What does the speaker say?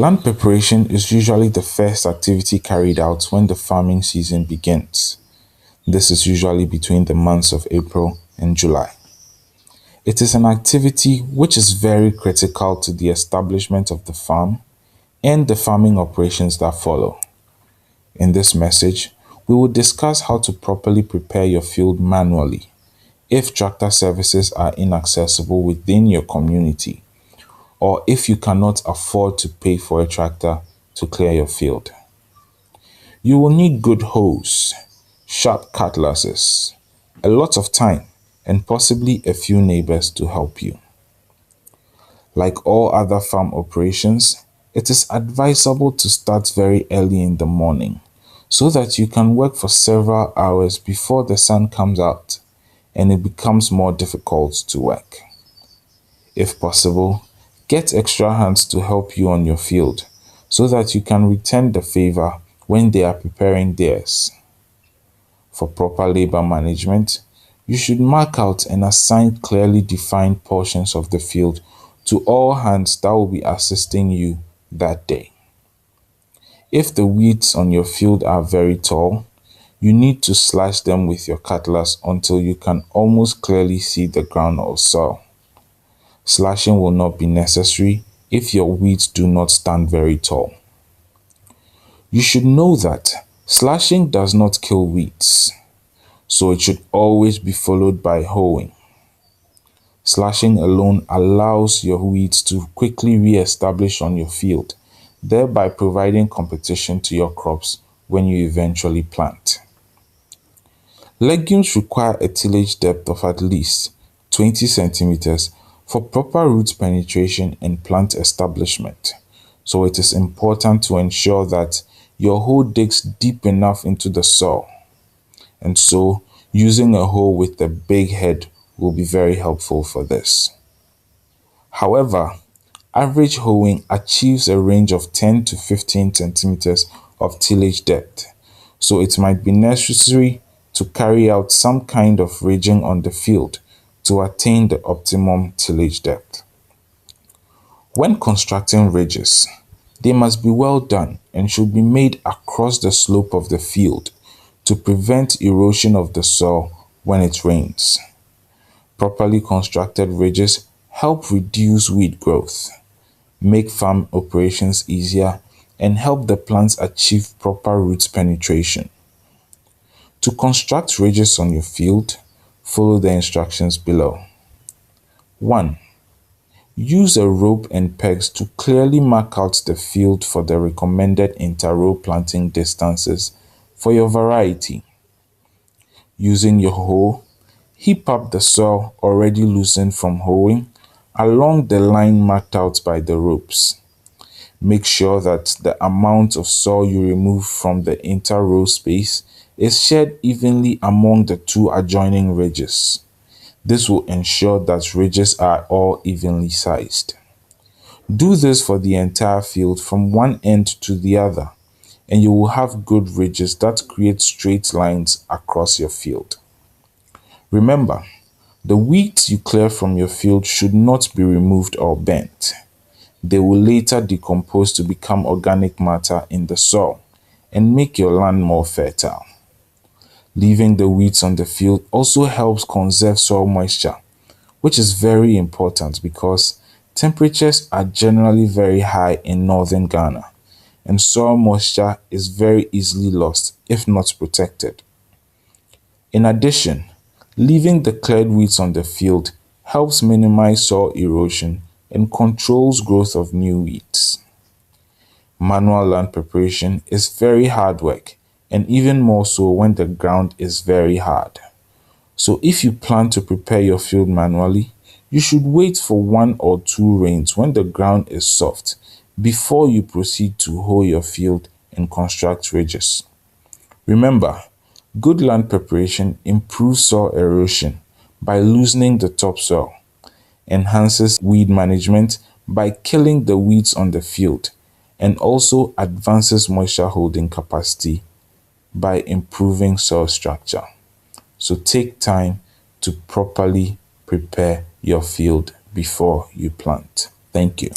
Land preparation is usually the first activity carried out when the farming season begins. This is usually between the months of April and July. It is an activity which is very critical to the establishment of the farm and the farming operations that follow. In this message, we will discuss how to properly prepare your field manually if tractor services are inaccessible within your community, or if you cannot afford to pay for a tractor to clear your field. You will need good hoes, sharp cutlasses, a lot of time, and possibly a few neighbors to help you. Like all other farm operations, it is advisable to start very early in the morning so that you can work for several hours before the sun comes out and it becomes more difficult to work. If possible, get extra hands to help you on your field so that you can return the favor when they are preparing theirs. For proper labor management, you should mark out and assign clearly defined portions of the field to all hands that will be assisting you that day. If the weeds on your field are very tall, you need to slash them with your cutlass until you can almost clearly see the ground or soil. Slashing will not be necessary if your weeds do not stand very tall. You should know that slashing does not kill weeds, so it should always be followed by hoeing. Slashing alone allows your weeds to quickly re-establish on your field, thereby providing competition to your crops when you eventually plant. Legumes require a tillage depth of at least 20 centimeters for proper root penetration and plant establishment, so it is important to ensure that your hoe digs deep enough into the soil, and so using a hoe with a big head will be very helpful for this. However, average hoeing achieves a range of 10 to 15 centimeters of tillage depth, so it might be necessary to carry out some kind of ridging on the field to attain the optimum tillage depth. When constructing ridges, they must be well done and should be made across the slope of the field to prevent erosion of the soil when it rains. Properly constructed ridges help reduce weed growth, make farm operations easier, and help the plants achieve proper root penetration. To construct ridges on your field, follow the instructions below. 1. Use a rope and pegs to clearly mark out the field for the recommended inter-row planting distances for your variety. Using your hoe, heap up the soil already loosened from hoeing along the line marked out by the ropes. Make sure that the amount of soil you remove from the inter-row space is shared evenly among the two adjoining ridges. This will ensure that ridges are all evenly sized. Do this for the entire field from one end to the other, and you will have good ridges that create straight lines across your field. Remember, the weeds you clear from your field should not be removed or bent. They will later decompose to become organic matter in the soil and make your land more fertile. Leaving the weeds on the field also helps conserve soil moisture, which is very important because temperatures are generally very high in northern Ghana, and soil moisture is very easily lost if not protected. In addition, leaving the cleared weeds on the field helps minimize soil erosion and controls growth of new weeds. Manual land preparation is very hard work, and even more so when the ground is very hard. So if you plan to prepare your field manually, you should wait for 1 or 2 rains when the ground is soft before you proceed to hoe your field and construct ridges. Remember, good land preparation improves soil erosion by loosening the topsoil, enhances weed management by killing the weeds on the field, and also advances moisture holding capacity by improving soil structure. So take time to properly prepare your field before you plant. Thank you.